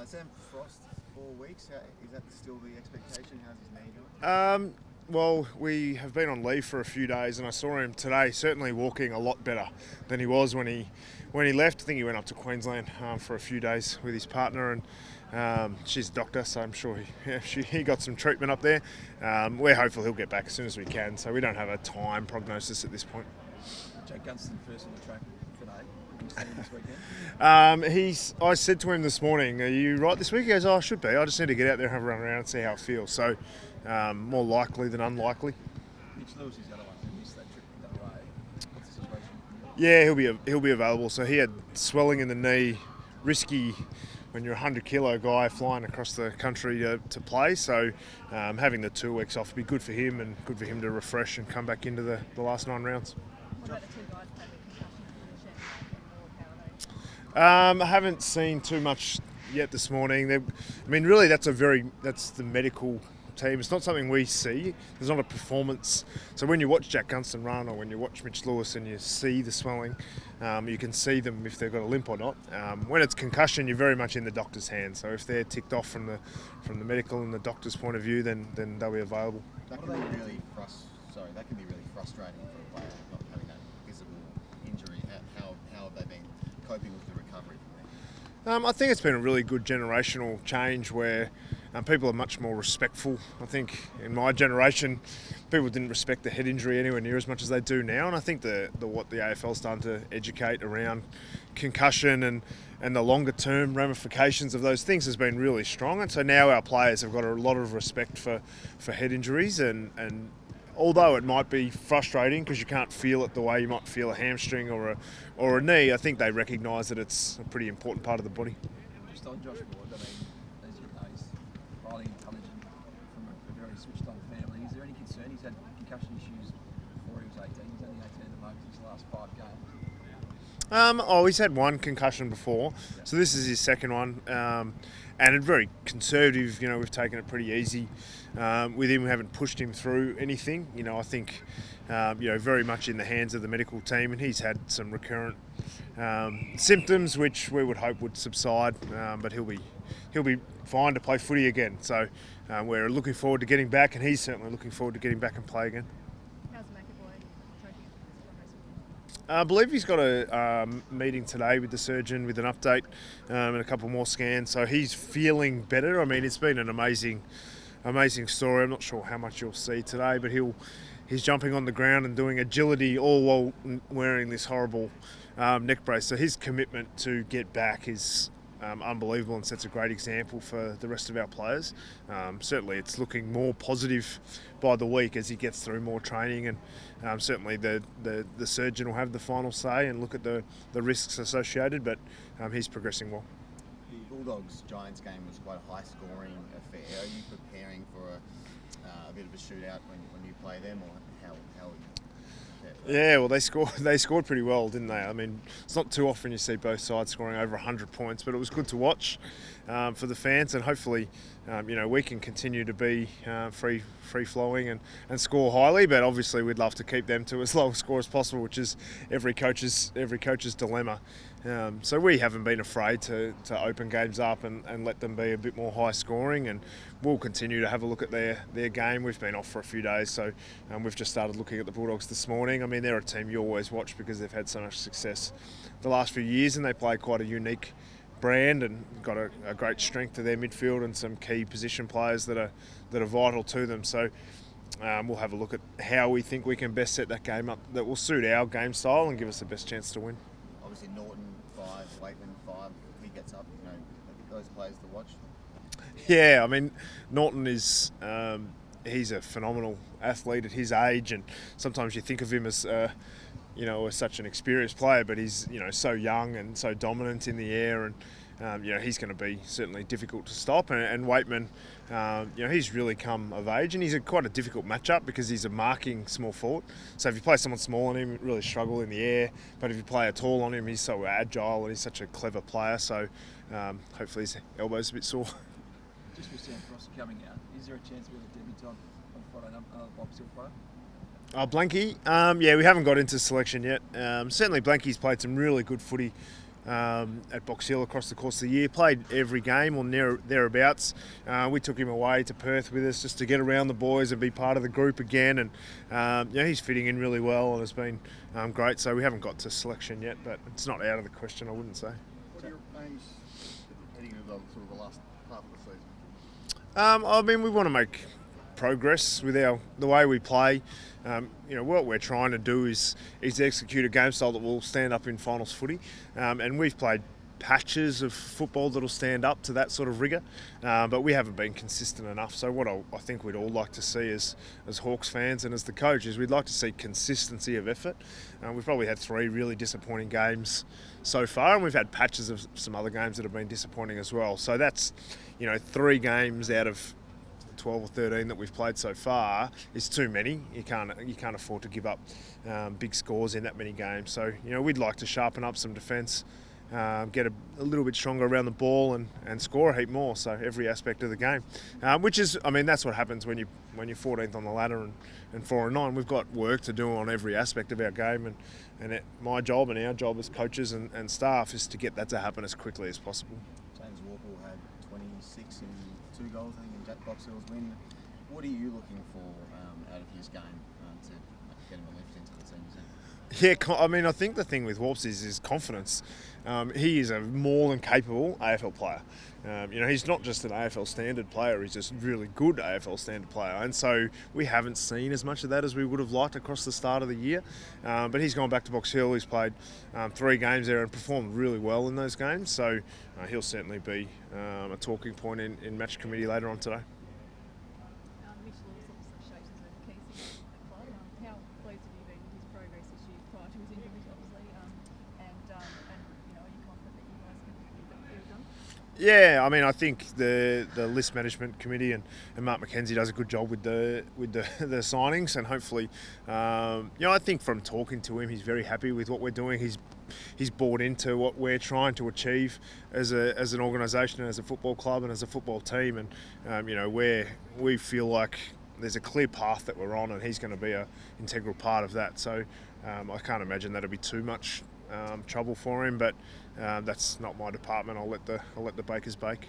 Sam Frost, 4 weeks. Is that still the expectation? How's his knee doing? Well, we have been on leave for a few days, and I saw him today. Certainly walking a lot better than he was when he left. I think he went up to Queensland for a few days with his partner, and she's a doctor, so I'm sure he got some treatment up there. We're hopeful he'll get back as soon as we can. So we don't have a time prognosis at this point. Jake Gunston first on the track today. Will you see him this weekend? I said to him this morning, "Are you right this week?" He goes, "Oh, I should be. I just need to get out there and have a run around and see how it feels." So more likely than unlikely. Mitch Lewis is the other one who missed that trip in WA. What's the situation? Yeah, he'll be available. So he had swelling in the knee, risky when you're a 100-kilo guy flying across the country to play. So having the 2 weeks off would be good for him and good for him to refresh and come back into the last 9 rounds. What about the two guys playing with concussion and How are they? I haven't seen too much yet this morning. Really, that's the medical team. It's not something we see. There's not a performance. So when you watch Jack Gunston run, or when you watch Mitch Lewis and you see the swelling, you can see them if they've got a limp or not. When it's concussion, you're very much in the doctor's hands. So if they're ticked off from the medical and the doctor's point of view, then they'll be available. That can be really frustrating for a player not having that visible injury. How have they been coping with the recovery from that? I think it's been a really good generational change where people are much more respectful. I think in my generation, people didn't respect the head injury anywhere near as much as they do now. And I think what the AFL's done to educate around concussion and the longer term ramifications of those things has been really strong. And so now our players have got a lot of respect for head injuries, and although it might be frustrating because you can't feel it the way you might feel a hamstring or a knee, I think they recognise that it's a pretty important part of the body. Just on Josh Ward, as you know, he's highly intelligent from a very switched on family. Is there any concern? He's had concussion issues before he was 18. He's only 18 at the moment. His last 5 games. He's had one concussion before, so this is his second one, and it's very conservative. We've taken it pretty easy with him. We haven't pushed him through anything. I think very much in the hands of the medical team, and he's had some recurrent symptoms which we would hope would subside, but he'll be fine to play footy again. So we're looking forward to getting back, and he's certainly looking forward to getting back and play again. How's McAvoy tracking at this rest? I believe he's got a meeting today with the surgeon with an update and a couple more scans, so he's feeling better. It's been an amazing story. I'm not sure how much you'll see today, but he's jumping on the ground and doing agility all while wearing this horrible neck brace. So his commitment to get back is unbelievable and sets a great example for the rest of our players. Certainly it's looking more positive by the week as he gets through more training, and certainly the surgeon will have the final say and look at the risks associated, but he's progressing well. The Bulldogs-Giants game was quite a high-scoring affair. Are you preparing for a bit of a shootout when you play them, or how are you? Yeah, well, they scored pretty well, didn't they? It's not too often you see both sides scoring over 100 points, but it was good to watch for the fans, and hopefully, we can continue to be free-flowing and score highly. But obviously, we'd love to keep them to as low a score as possible, which is every coach's dilemma. So we haven't been afraid to open games up and let them be a bit more high scoring, and we'll continue to have a look at their game. We've been off for a few days, so we've just started looking at the Bulldogs this morning. They're a team you always watch because they've had so much success the last few years, and they play quite a unique brand and got a great strength to their midfield and some key position players that are vital to them. So we'll have a look at how we think we can best set that game up that will suit our game style and give us the best chance to win. Obviously Norton 5, Waitman 5. If he gets up, I think those players to watch. Yeah, Norton is he's a phenomenal athlete at his age, and sometimes you think of him as as such an experienced player, but he's so young and so dominant in the air, and he's going to be certainly difficult to stop. And Waitman, he's really come of age, and he's quite a difficult matchup because he's a marking small forward. So if you play someone small on him, really struggle in the air. But if you play a tall on him, he's so agile and he's such a clever player. So hopefully his elbow's a bit sore. Just with Sam Frost coming out, is there a chance we have a debutant on Friday night, Bob Still player? Blanky, we haven't got into selection yet. Certainly Blanky's played some really good footy at Box Hill across the course of the year. Played every game or thereabouts. We took him away to Perth with us just to get around the boys and be part of the group again. And he's fitting in really well and has been great. So we haven't got to selection yet, but it's not out of the question, I wouldn't say. What are your aims heading into sort of the last half of the season? I mean, we want to make progress with the way we play. What we're trying to do is execute a game style that will stand up in finals footy, and we've played patches of football that'll stand up to that sort of rigour, but we haven't been consistent enough. So what I think we'd all like to see as Hawks fans and as the coach is we'd like to see consistency of effort. We've probably had 3 really disappointing games so far, and we've had patches of some other games that have been disappointing as well. So that's 3 games out of 12 or 13 that we've played so far is too many. You can't afford to give up big scores in that many games. So we'd like to sharpen up some defence, get a little bit stronger around the ball and score a heap more. So every aspect of the game, which is, that's what happens when you're 14th on the ladder and 4-9. We've got work to do on every aspect of our game, and my job and our job as coaches and staff is to get that to happen as quickly as possible. James Walker had 26 and 2 goals, I think, in Jack Box Hill's win. What are you looking for out of his game to get him a lift into the team? Yeah, I think the thing with Warps is his confidence. He is a more than capable AFL player. He's not just an AFL standard player, he's just a really good AFL standard player. And so we haven't seen as much of that as we would have liked across the start of the year. But he's gone back to Box Hill, he's played 3 games there and performed really well in those games. So he'll certainly be a talking point in match committee later on today. Mitch Lewis obviously shapes as a key figure in the club. How pleased have you been with his progress this year prior to his injuries, obviously? Are you confident that you guys can get it done? Yeah, I think the list management committee and Mark McKenzie does a good job with the signings, and hopefully, I think from talking to him, he's very happy with what we're doing. He's bought into what we're trying to achieve as an organisation, as a football club, and as a football team, and we feel like there's a clear path that we're on, and he's going to be an integral part of that. So I can't imagine that'll be too much trouble for him, but that's not my department. I'll let the bakers bake.